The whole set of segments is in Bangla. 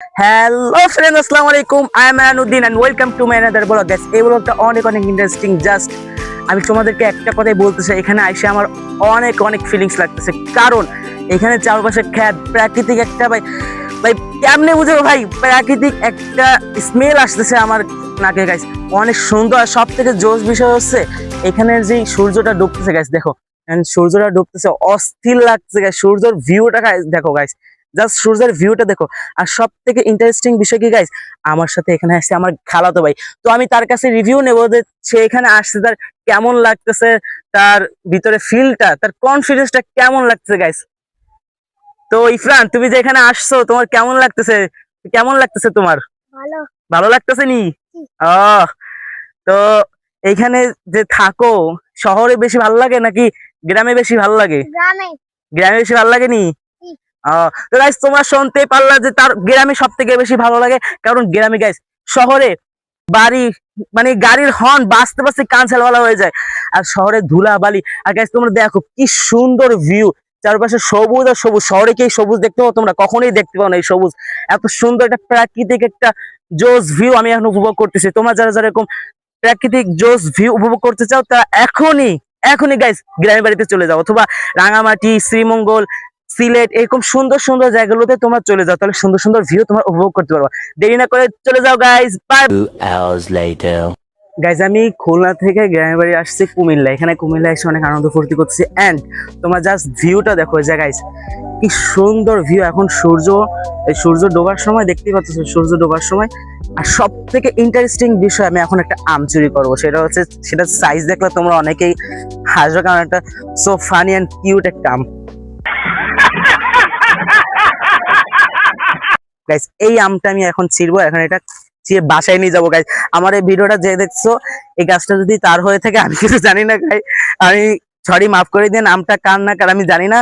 হ্যালো ফ্রেন্ড, আসসালামু আলাইকুম। I am Anuddin and welcome to my another blog. Guys, এই ব্লগটা অনেক অনেক ইন্টারেস্টিং। জাস্ট আমি তোমাদেরকে একটা কথাই বলতে চাই, এখানে আইসে আমার অনেক অনেক ফিলিংস লাগতেছে। কারণ এখানে চারপাশে খ্যাত প্রাকৃতিক একটা ভাই ভাই কেমনে বুঝবো ভাই, প্রাকৃতিক একটা স্মেল আসতেছে আমার নাকে। গাইস, অনেক সুন্দর। আর সব থেকে জোশ বিষয় হচ্ছে এখানের যে সূর্যটা ডুবতেছে। গাইস দেখো, সূর্যটা ডুবতেছে, অস্থির লাগছে। গাইস, সূর্যের ভিউটা দেখো গাইস, জাস্ট সূর্যের ভিউটা দেখো। আর সব থেকে ইন্টারেস্টিং বিষয় কি গাইস, আমার সাথে এখানে আসছে আমার খালাতো ভাই। তো আমি তার কাছে রিভিউ নেবো যে সে এখানে আসছে, তার কেমন লাগতেছে, তার ভিতরে ফিলটা, তার কনফিডেন্সটা কেমন লাগতেছে গাইস। তো ইফরান, তুমি যে এখানে আসছো, তোমার কেমন লাগতেছে? কেমন লাগতেছে তোমার? ভালো। ভালো লাগতেছে নি? জি। আহ তো এইখানে যে থাকো, শহরে বেশি ভালো লাগে নাকি গ্রামে বেশি ভালো লাগে? গ্রামে। গ্রামে বেশি ভালো লাগে নি? জি। তো গাইস, তোমরা শুনতে পারলা যে তার গ্রামে সব থেকে বেশি ভালো লাগে। কারণ গ্রামে গাইস, শহরে বাড়ি মানে গাড়ির হর্ন বাজতে বাজতে কান ছালওয়ালা হয়ে যায়, আর শহরে ধুলা বালি। আর গাইস, তোমরা দেখো কি সুন্দর ভিউ, চারপাশে সবুজ আর সবুজ। শহরে কি এই সবুজ দেখতে পাও? তোমরা কখনোই দেখতে পাও না এই সবুজ। এত সুন্দর একটা প্রাকৃতিক একটা জোস ভিউ আমি এখন উপভোগ করতেছি। তোমরা যারা যারা এরকম প্রাকৃতিক জোস ভিউ উপভোগ করতে চাও, তারা এখনই এখনই গাইস গ্রামের বাড়িতে চলে যাও, অথবা রাঙামাটি, শ্রীমঙ্গল, সিলেট, এরকম সুন্দর সুন্দর জায়গাগুলোতে তোমরা চলে যাও। তাহলে সুন্দর সুন্দর ভিউ তোমরা উপভোগ করতে পারবা। দেরি না করে চলে যাও guys, bye. 2 hours later. Guys, আমি খুলনা থেকে গ্রামের বাড়ি আসছি কুমিল্লা। এখানে কুমিল্লা এসে অনেক আনন্দ ফুর্তি করতেছি। এন্ড তোমরা জাস্ট ভিউটা দেখো যে গাইজ, কি সুন্দর ভিউ। এখন সূর্য ডোবার সময় দেখতেই পাচ্ছ, সূর্য ডোবার সময়। আর সব থেকে ইন্টারেস্টিং বিষয়, আমি এখন একটা আম চুরি করবো। সেটা সাইজ দেখলে তোমরা অনেকেই হাসবে, কারণ একটা সো ফানি অ্যান্ড কিউট একটা আম। গাইজ, এই আমটা আমি এখন ছিড়বো। এখন এটা চিয়ে বাসায় নিয়ে যাবো। গাইজ, আমার এই ভিডিওটা যে দেখছো, এই গাছটা যদি তার হয়ে থাকে, আমি কিছু জানি না গাই, আমি সরি, মাফ করে দিন। আমটা কার না কার আমি জানি না।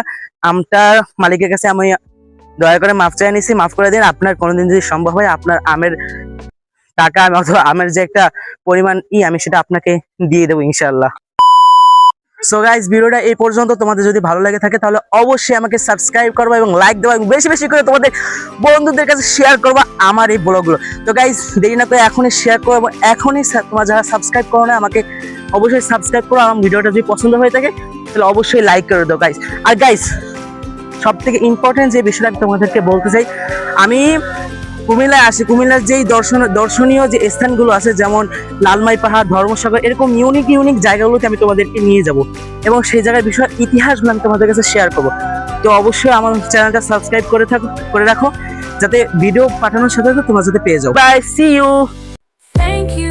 আমটা মালিকের কাছে আমি দয়া করে মাফ চাই নিছি, মাফ করে দিন। আপনার কোনোদিন যদি সম্ভব হয়, আপনার আমের টাকা অথবা আমের যে একটা পরিমাণ আমি সেটা আপনাকে দিয়ে দেবো ইনশাল্লাহ। সো গাইস, ভিডিওটা এই পর্যন্ত। তোমাদের যদি ভালো লাগে থাকে তাহলে অবশ্যই আমাকে সাবস্ক্রাইব করবা এবং লাইক দেওয়া, এবং বেশি বেশি করে তোমাদের বন্ধুদের কাছে শেয়ার করবা আমার এই ব্লগগুলো। তো গাইস, দেরি না করে এখনই শেয়ার করো, এবং এখনই তোমরা যারা সাবস্ক্রাইব করো না, আমাকে অবশ্যই সাবস্ক্রাইব করো। আমার ভিডিওটা যদি পছন্দ হয়ে থাকে তাহলে অবশ্যই লাইক করে দাও গাইস। আর গাইস, সব থেকে ইম্পর্টেন্ট যে বিষয়টা আমি তোমাদেরকে বলতে চাই, আমি কুমিল্লায় আসি। কুমিল্লার যেই দর্শনীয় যে স্থানগুলো আছে, যেমন লালমাই পাহাড়, ধর্মসাগর, এরকম ইউনিক ইউনিক জায়গাগুলোতে আমি তোমাদেরকে নিয়ে যাব, এবং সেই জায়গার বিষয় ইতিহাসগুলো আমি তোমাদের কাছে শেয়ার করবো। তো অবশ্যই আমার চ্যানেলটা সাবস্ক্রাইব করে রাখো, যাতে ভিডিও পাঠানোর সাথে সাথে তোমরা যাতে পেয়ে যাও। Bye, see you. Thank you.